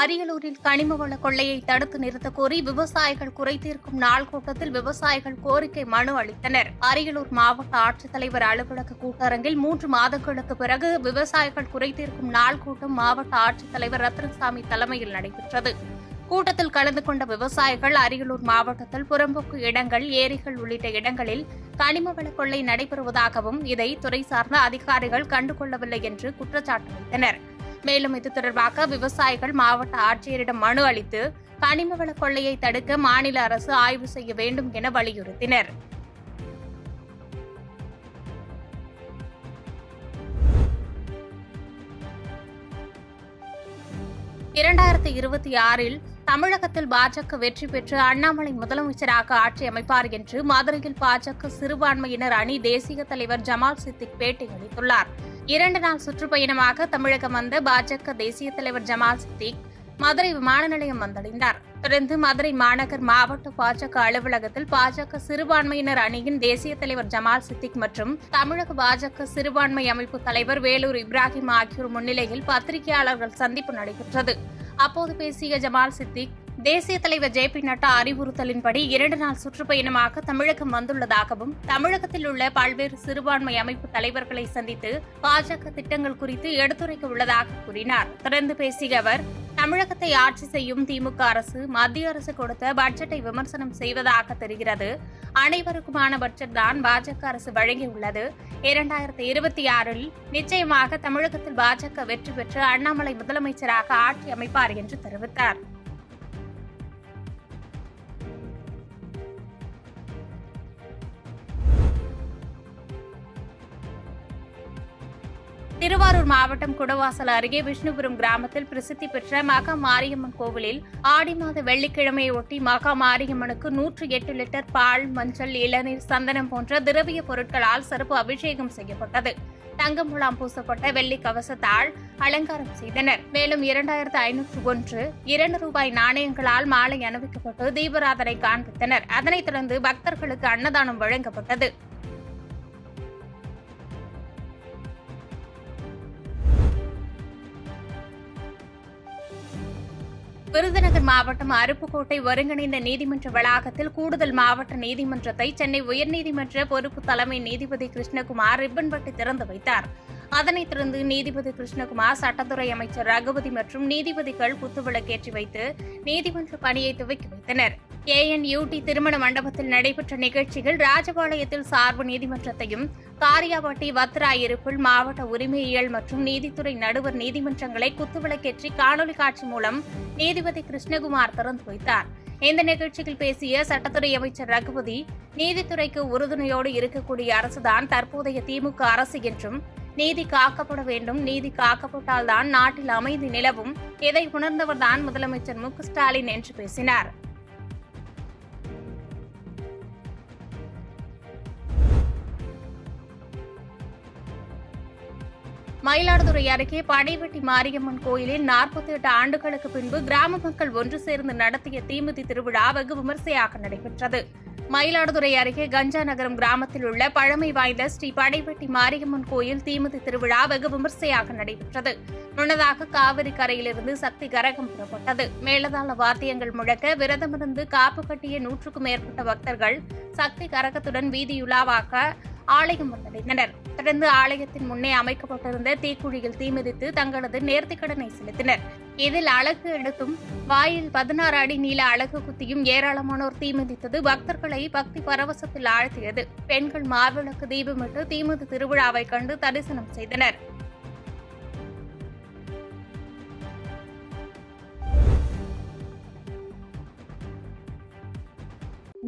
அரியலூரில் கனிம வள கொள்ளையை தடுத்து நிறுத்தக் கோரி விவசாயிகள் குறைதீர்க்கும் நாள் கூட்டத்தில் விவசாயிகள் கோரிக்கை மனு அளித்தனர். அரியலூர் மாவட்ட ஆட்சித்தலைவர் அலுவலக கூட்டரங்கில் 3 மாதங்களுக்கு பிறகு விவசாயிகள் குறைதீர்க்கும் நாள் கூட்டம் மாவட்ட ஆட்சித்தலைவர் ரத்னசாமி தலைமையில் நடைபெற்றது. கூட்டத்தில் கலந்து கொண்ட விவசாயிகள் அரியலூர் மாவட்டத்தில் புறம்போக்கு இடங்கள், ஏரிகள் உள்ளிட்ட இடங்களில் கனிம வள கொள்ளை நடைபெறுவதாகவும் இதை துறை சார்ந்த அதிகாரிகள் கண்டுகொள்ளவில்லை என்று குற்றச்சாட்டு வைத்தனர். மேலும் இது தொடர்பாக விவசாயிகள் மாவட்ட ஆட்சியரிடம் மனு அளித்து கனிம வள கொள்ளையை தடுக்க மாநில அரசு ஆய்வு செய்ய வேண்டும் என வலியுறுத்தினர். (2026) தமிழகத்தில் பாஜக வெற்றி பெற்று அண்ணாமலை முதலமைச்சராக ஆட்சி அமைப்பார் என்று மதுரையில் பாஜக சிறுபான்மையினர் அணி தேசிய தலைவர் ஜமால் சித்திக் பேட்டி அளித்துள்ளார். 2 நாள் சுற்றுப்பயணமாக தமிழகம் வந்த பாஜக தேசிய தலைவர் ஜமால் சித்திக் மதுரை விமான நிலையம் வந்தடைந்தார். தொடர்ந்து மதுரை மாநகர் மாவட்ட பாஜக அலுவலகத்தில் பாஜக சிறுபான்மையினர் அணியின் தேசிய தலைவர் ஜமால் சித்திக் மற்றும் தமிழக பாஜக சிறுபான்மை அமைப்பு தலைவர் வேலூர் இப்ராஹிம் ஆகியோர் முன்னிலையில் பத்திரிகையாளர்கள் சந்திப்பு நடைபெற்றது. அப்போது பேசிய ஜமால் சித்திக், தேசிய தலைவர் ஜே.பி. நட்டா அறிவுறுத்தலின்படி 2 நாள் சுற்றுப்பயணமாக தமிழகம் வந்துள்ளதாகவும் தமிழகத்தில் உள்ள பல்வேறு சிறுபான்மை அமைப்பு தலைவர்களை சந்தித்து பாஜக திட்டங்கள் குறித்து எடுத்துரைக்க உள்ளதாக கூறினார். தொடர்ந்து பேசிய அவர், தமிழகத்தை ஆட்சி செய்யும் திமுக அரசு மத்திய அரசு கொடுத்த பட்ஜெட்டை விமர்சனம் செய்வதாக தெரிகிறது. அனைவருக்குமான பட்ஜெட் தான் பாஜக அரசு வழங்கியுள்ளது. 2026 நிச்சயமாக தமிழகத்தில் பாஜக வெற்றி பெற்று அண்ணாமலை முதலமைச்சராக ஆட்சி அமைப்பார் என்று தெரிவித்தார். திருவாரூர் மாவட்டம் குடவாசல் அருகே விஷ்ணுபுரம் கிராமத்தில் பிரசித்தி பெற்ற மகா மாரியம்மன் கோவிலில் ஆடி மாத வெள்ளிக்கிழமையொட்டி மகா மாரியம்மனுக்கு 108 லிட்டர் பால், மஞ்சள், இளநீர், சந்தனம் போன்ற திரவிய பொருட்களால் சிறப்பு அபிஷேகம் செய்யப்பட்டது. தங்க முலாம் பூசப்பட்ட வெள்ளி கவசத்தால் அலங்காரம் செய்தனர். மேலும் 2501 2 நாணயங்களால் மாலை அணிவிக்கப்பட்டு தீபாராதனை காண்பித்தனர். அதனைத் தொடர்ந்து பக்தர்களுக்கு அன்னதானம் வழங்கப்பட்டது. விருதுநகர் மாவட்டம் அருப்புக்கோட்டை ஒருங்கிணைந்த நீதிமன்ற வளாகத்தில் கூடுதல் மாவட்ட நீதிமன்றத்தை சென்னை உயர்நீதிமன்ற பொறுப்பு தலைமை நீதிபதி கிருஷ்ணகுமார் ரிப்பன் வெட்டி திறந்து வைத்தார். அதனைத் தொடர்ந்து நீதிபதி கிருஷ்ணகுமார், சட்டத்துறை அமைச்சர் ரகுபதி மற்றும் நீதிபதிகள் குத்துவிளக்கேற்றி வைத்து நீதிமன்ற பணியை துவக்கி வைத்தனர். ANUT திருமண மண்டபத்தில் நடைபெற்ற நிகழ்ச்சியில் ராஜபாளையத்தில் சார்பு நீதிமன்றத்தையும், காரியாபட்டி, வத்திராயிருப்பில் மாவட்ட உரிமையியல் மற்றும் நீதித்துறை நடுவர் நீதிமன்றங்களை குத்துவிளக்கேற்றி காணொலி காட்சி மூலம் நீதிபதி கிருஷ்ணகுமார் திறந்து வைத்தார். இந்த நிகழ்ச்சியில் பேசிய சட்டத்துறை அமைச்சர் ரகுபதி, நீதித்துறைக்கு உறுதுணையோடு இருக்கக்கூடிய அரசுதான் தற்போதைய திமுக அரசு என்றும், நீதி காக்கப்பட வேண்டும், நீதி காக்கப்பட்டால்தான் நாட்டில் அமைதி நிலவும், இதை உணர்ந்தவர்தான் முதலமைச்சர் மு.க. ஸ்டாலின் என்று பேசினார். மயிலாடுதுறை அருகே படைவெட்டி மாரியம்மன் கோயிலில் 48 ஆண்டுகளுக்கு பின்பு கிராம மக்கள் ஒன்று சேர்ந்து நடத்திய தீமிதி திருவிழா வெகு விமர்சையாக நடைபெற்றது. மயிலாடுதுறை அருகே கஞ்சா நகரம் கிராமத்தில் உள்ள பழமை வாய்ந்த ஸ்ரீ படைவெட்டி மாரியம்மன் கோயில் தீமிதி திருவிழா வெகு விமர்சையாக நடைபெற்றது. முன்னதாக காவிரி கரையிலிருந்து சக்தி கரகம் புறப்பட்டது. மேளதாள வாத்தியங்கள் முழக்க விரதமிருந்து காப்பு கட்டிய 100க்கும் மேற்பட்ட பக்தர்கள் சக்தி கரகத்துடன் வீதியுலாவாக ஆலயம் வந்தடைந்தனர். தொடர்ந்து ஆலயத்தின் முன்னே அமைக்கப்பட்டிருந்த தீக்குழியில் தீமிதித்து தங்களது நேர்த்திக்கடனை செலுத்தினர். இதில் அலகு எடுத்தும் வாயில் 16 அடி நீள அலகு குத்தியும் ஏராளமானோர் தீமிதித்தது பக்தர்களை பக்தி பரவசத்தில் ஆழ்த்தியது. பெண்கள் மாவிளக்கு தீபமிட்டு தீமிதி திருவிழாவை கண்டு தரிசனம் செய்தனர்.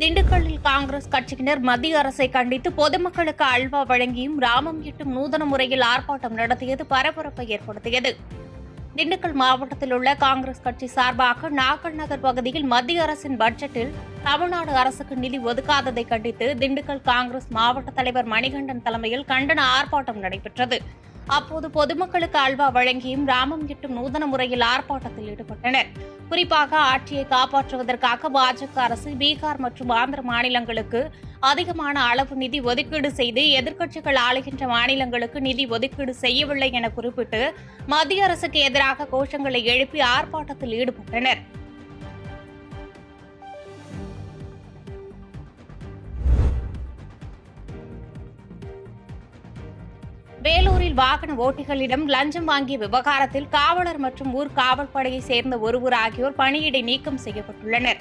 திண்டுக்கல்லில் காங்கிரஸ் கட்சியினர் மத்திய அரசை கண்டித்து பொதுமக்களுக்கு அல்வா வழங்கியும் ராமம் ஈட்டும் நூதன முறையில் ஆர்ப்பாட்டம் நடத்தியது பரபரப்பை ஏற்படுத்தியது. திண்டுக்கல் மாவட்டத்தில் உள்ள காங்கிரஸ் கட்சி சார்பாக நாகல் நகர் பகுதியில் மத்திய அரசின் பட்ஜெட்டில் தமிழ்நாடு அரசுக்கு நிதி ஒதுக்காததை கண்டித்து திண்டுக்கல் காங்கிரஸ் மாவட்ட தலைவர் மணிகண்டன் தலைமையில் கண்டன ஆர்ப்பாட்டம் நடைபெற்றது. அப்போது பொதுமக்களுக்கு அல்வா வழங்கியும் ராமம் கிட்டும் நூதன முறையில் ஆர்ப்பாட்டத்தில் ஈடுபட்டனர். குறிப்பாக ஆட்சியை காப்பாற்றுவதற்காக பாஜக அரசு பீகார் மற்றும் ஆந்திர மாநிலங்களுக்கு அதிகமான அளவு நிதி ஒதுக்கீடு செய்து எதிர்க்கட்சிகள் ஆளுகின்ற மாநிலங்களுக்கு நிதி ஒதுக்கீடு செய்யவில்லை என குறிப்பிட்டு மத்திய அரசுக்கு எதிராக கோஷங்களை எழுப்பி ஆர்ப்பாட்டத்தில் ஈடுபட்டனர். வேலூரில் வாகன ஓட்டிகளிடம் லஞ்சம் வாங்கிய விவகாரத்தில் காவலர் மற்றும் ஊர் காவல்படையை சேர்ந்த ஒருவர் ஆகியோர் பணியிடை நீக்கம் செய்யப்பட்டுள்ளனர்.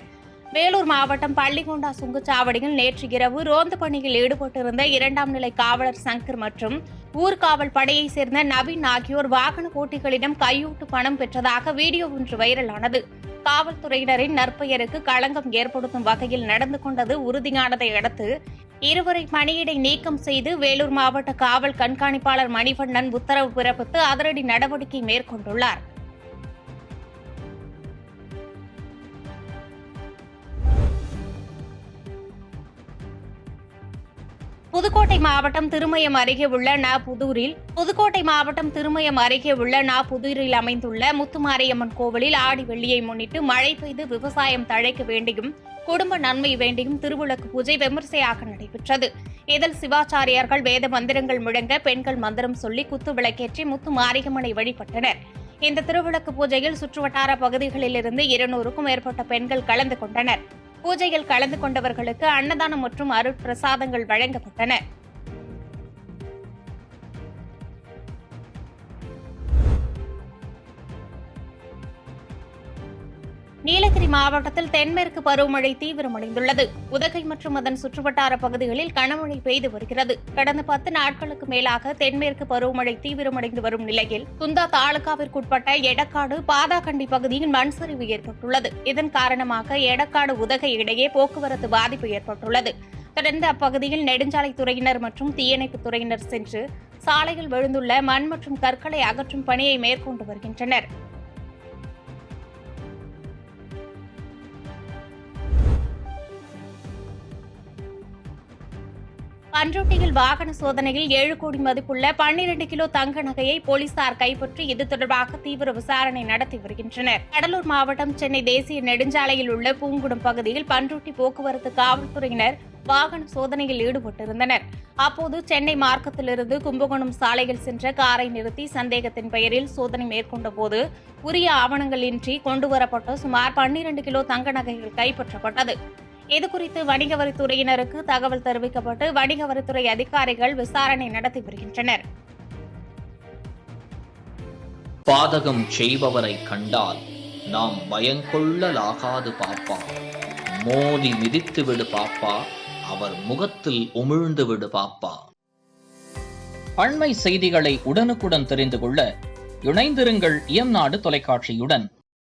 வேலூர் மாவட்டம் பள்ளிகொண்டா சுங்கச்சாவடியில் நேற்று இரவு ரோந்து பணியில் ஈடுபட்டிருந்த 2ஆம் நிலை காவலர் சங்கர் மற்றும் ஊர்காவல் படையை சேர்ந்த நவீன் ஆகியோர் வாகன ஓட்டிகளிடம் கையூட்டு பணம் பெற்றதாக வீடியோ ஒன்று வைரலானது. காவல்துறையினரின் நற்பெயருக்கு களங்கம் ஏற்படுத்தும் வகையில் நடந்து கொண்டது உறுதியானதை அடுத்து இருவரை பணியிடை நீக்கம் செய்து வேலூர் மாவட்ட காவல் கண்காணிப்பாளர் மணிவண்ணன் உத்தரவு பிறப்பித்து அதிரடி நடவடிக்கை மேற்கொண்டுள்ளார். புதுக்கோட்டை மாவட்டம் திருமயம் அருகே உள்ள புதூரில் அமைந்துள்ள முத்துமாரியம்மன் கோவிலில் ஆடி வெள்ளியை முன்னிட்டு மழை பெய்து விவசாயம் தழைக்க வேண்டியும் குடும்ப நன்மை வேண்டியும் திருவிளக்கு பூஜை விமர்சையாக நடைபெற்றது. இதில் சிவாச்சாரியார்கள் வேத மந்திரங்கள் முழங்க பெண்கள் மந்திரம் சொல்லி குத்து விளக்கேற்றி முத்து மாரியம்மனை வழிபட்டனர். இந்த திருவிளக்கு பூஜையில் சுற்றுவட்டார பகுதிகளிலிருந்து 200க்கும் மேற்பட்ட பெண்கள் கலந்து கொண்டனர். பூஜையில் கலந்து கொண்டவர்களுக்கு அன்னதானம் மற்றும் அருட்பிரசாதங்கள் வழங்கப்பட்டன. நீலகிரி மாவட்டத்தில் தென்மேற்கு பருவமழை தீவிரமடைந்துள்ளது. உதகை மற்றும் அதன் சுற்றுவட்டார பகுதிகளில் கனமழை பெய்து வருகிறது. கடந்த 10 நாட்களுக்கு மேலாக தென்மேற்கு பருவமழை தீவிரமடைந்து வரும் நிலையில் குந்தா தாலுகாவிற்குட்பட்ட எடக்காடு பாதாகண்டி பகுதியில் மண் சரிவு ஏற்பட்டுள்ளது. இதன் காரணமாக எடக்காடு உதகை இடையே போக்குவரத்து பாதிப்பு ஏற்பட்டுள்ளது. தொடர்ந்து அப்பகுதியில் நெடுஞ்சாலைத்துறையினர் மற்றும் தீயணைப்புத் துறையினர் சென்று சாலையில் விழுந்துள்ள மண் மற்றும் கற்களை அகற்றும் பணியை மேற்கொண்டு வருகின்றனர். பண்ருட்டியில் வாகன சோதனையில் 7 கோடி மதிப்புள்ள 12 கிலோ தங்க நகையை போலீசார் கைப்பற்றி இது தொடர்பாக தீவிர விசாரணை நடத்தி வருகின்றனர். கடலூர் மாவட்டம் சென்னை தேசிய நெடுஞ்சாலையில் உள்ள பூங்குடம் பகுதியில் பண்ருட்டி போக்குவரத்து காவல்துறையினர் வாகன சோதனையில் ஈடுபட்டிருந்தனர். அப்போது சென்னை மார்க்கத்திலிருந்து கும்பகோணம் சாலையில் சென்ற காரை நிறுத்தி சந்தேகத்தின் பெயரில் சோதனை மேற்கொண்ட போது உரிய ஆவணங்கள் இன்றி கொண்டுவரப்பட்ட சுமார் 12 கிலோ தங்க நகைகள் கைப்பற்றப்பட்டது. இதுகுறித்து வணிக வரித்துறையினருக்கு தகவல் தெரிவிக்கப்பட்டு வணிக வரித்துறை அதிகாரிகள் விசாரணை நடத்தி வருகின்றனர். பாதகம் செய்பவரை கண்டால் நாம் பயங்கொள்ளலாகாது பாப்பா, மோதி மிதித்து விடு பாப்பா, அவர் முகத்தில் உமிழ்ந்து விடு பாப்பா. அண்மை செய்திகளை உடனுக்குடன் தெரிந்து கொள்ள இணைந்திருங்கள் இயம்நாடு தொலைக்காட்சியுடன்.